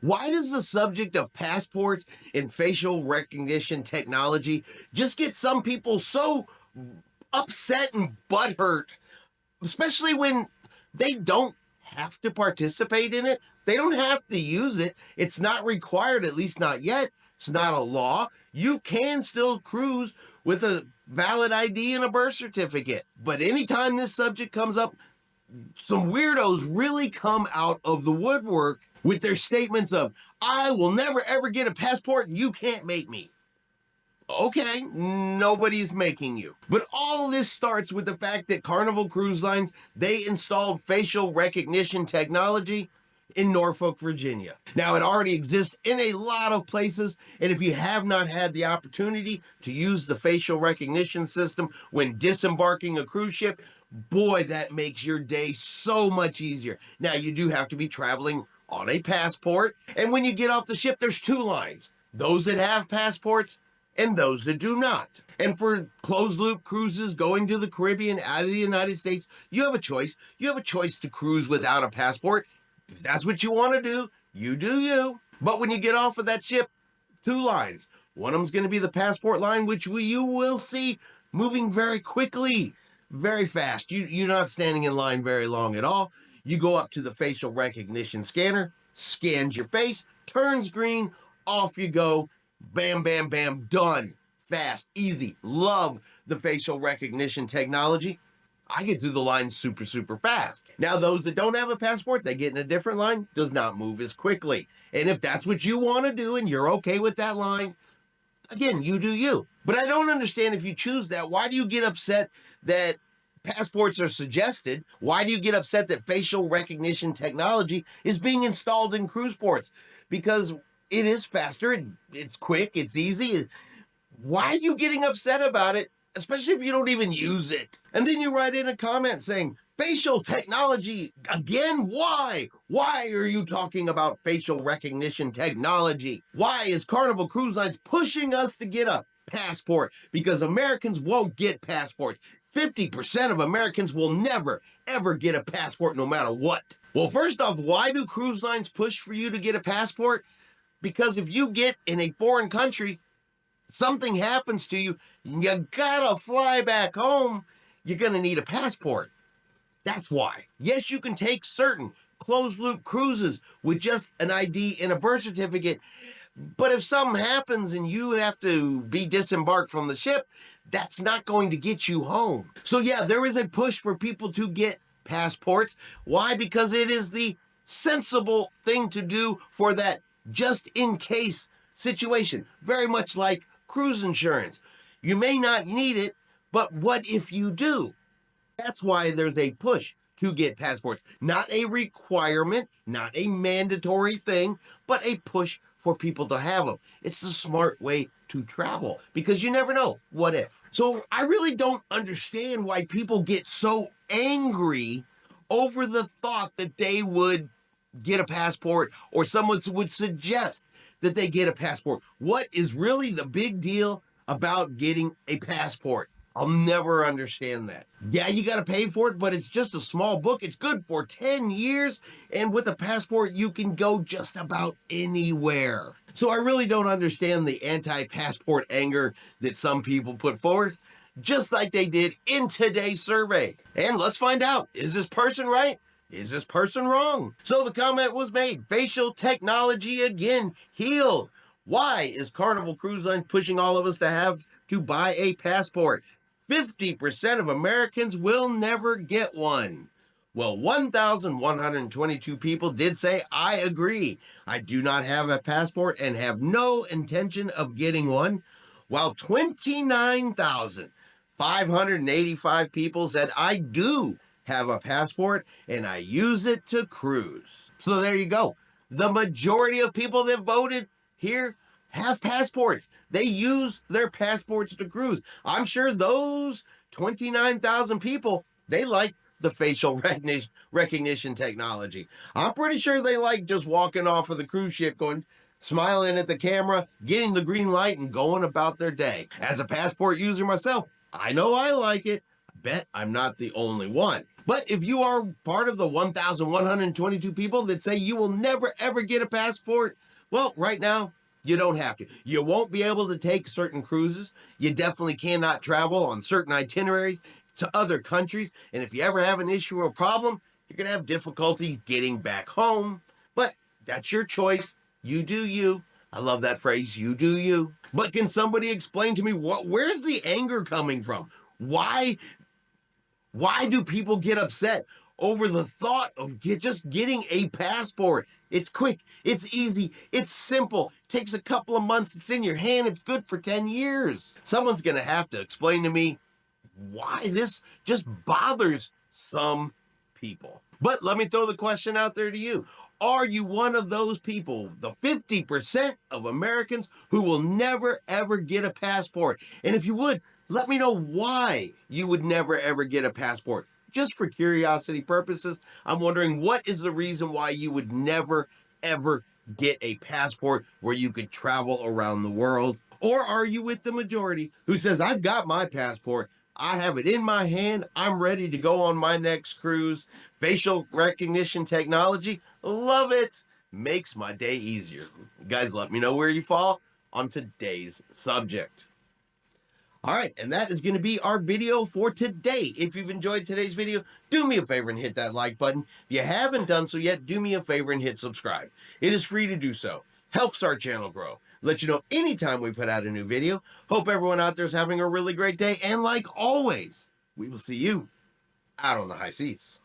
Why does the subject of passports and facial recognition technology just get some people so upset and butthurt, especially when they don't have to participate in it? They don't have to use it. It's not required, at least not yet. It's not a law. You can still cruise with a valid ID and a birth certificate. But anytime this subject comes up, some weirdos really come out of the woodwork with their statements of, I will never ever get a passport and you can't make me. Okay, nobody's making you. But all of this starts with the fact that Carnival Cruise Lines, they installed facial recognition technology in Norfolk, Virginia. Now, it already exists in a lot of places, and if you have not had the opportunity to use the facial recognition system when disembarking a cruise ship, boy, that makes your day so much easier. Now, you do have to be traveling on a passport, and when you get off the ship, there's two lines: those that have passports and those that do not. And for closed loop cruises going to the Caribbean out of the United States, you have a choice. You have a choice to cruise without a passport. If that's what you want to do, you do you. But when you get off of that ship, two lines. One of them's going to be the passport line, which you will see moving very quickly, very fast. You're not standing in line very long at all. You go up to the facial recognition scanner, scans your face, turns green, off you go. Bam, bam, bam, done. Fast, easy. Love the facial recognition technology. I get through the line super, super fast. Now, those that don't have a passport, they get in a different line, does not move as quickly. And if that's what you want to do and you're okay with that line, again, you do you. But I don't understand, if you choose that, why do you get upset that passports are suggested? Why do you get upset that facial recognition technology is being installed in cruise ports? Because it is faster, it's quick, it's easy. Why are you getting upset about it, especially if you don't even use it? And then you write in a comment saying, facial technology, again, why? Why are you talking about facial recognition technology? Why is Carnival Cruise Lines pushing us to get a passport? Because Americans won't get passports. 50% of Americans will never, ever get a passport no matter what. Well, first off, why do cruise lines push for you to get a passport? Because if you get in a foreign country, something happens to you, you gotta fly back home, you're gonna need a passport. That's why. Yes, you can take certain closed loop cruises with just an ID and a birth certificate, but if something happens and you have to be disembarked from the ship, that's not going to get you home. So yeah, there is a push for people to get passports. Why? Because it is the sensible thing to do for that just in case situation. Very much like cruise insurance. You may not need it, but what if you do? That's why there's a push to get passports. Not a requirement, not a mandatory thing, but a push for people to have them. It's the smart way to travel because you never know. What if? So I really don't understand why people get so angry over the thought that they would get a passport or someone would suggest that they get a passport. What is really the big deal about getting a passport? I'll never understand that. Yeah, you got to pay for it, but it's just a small book. It's good for 10 years. And with a passport, you can go just about anywhere. So I really don't understand the anti-passport anger that some people put forth, just like they did in today's survey. And let's find out, is this person right? Is this person wrong? So the comment was made, facial technology again healed. Why is Carnival Cruise Line pushing all of us to have to buy a passport? 50% of Americans will never get one. Well, 1,122 people did say, I agree. I do not have a passport and have no intention of getting one, while 29,585 people said, I do have a passport and I use it to cruise. So there you go. The majority of people that voted here have passports. They use their passports to cruise. I'm sure those 29,000 people, they like the facial recognition technology. I'm pretty sure they like just walking off of the cruise ship going, smiling at the camera, getting the green light and going about their day. As a passport user myself, I know I like it. bet I'm not the only one. But if you are part of the 1,122 people that say you will never ever get a passport, well, right now, you don't have to. You won't be able to take certain cruises. You definitely cannot travel on certain itineraries to other countries. And if you ever have an issue or problem, you're going to have difficulty getting back home. But that's your choice. You do you. I love that phrase, you do you. But can somebody explain to me where's the anger coming from? Why do people get upset over the thought of just getting a passport? It's quick, it's easy, it's simple, takes a couple of months, it's in your hand, it's good for 10 years. Someone's going to have to explain to me why this just bothers some people. But let me throw the question out there to you. Are you one of those people, the 50% of Americans who will never ever get a passport? And if you would, let me know why you would never ever get a passport. Just for curiosity purposes, I'm wondering what is the reason why you would never ever get a passport where you could travel around the world? Or are you with the majority who says, I've got my passport, I have it in my hand, I'm ready to go on my next cruise. Facial recognition technology, love it. Makes my day easier. Guys, let me know where you fall on today's subject. All right, and that is going to be our video for today. If you've enjoyed today's video, do me a favor and hit that like button. If you haven't done so yet, do me a favor and hit subscribe. It is free to do so. Helps our channel grow. Let you know anytime we put out a new video. Hope everyone out there is having a really great day. And like always, we will see you out on the high seas.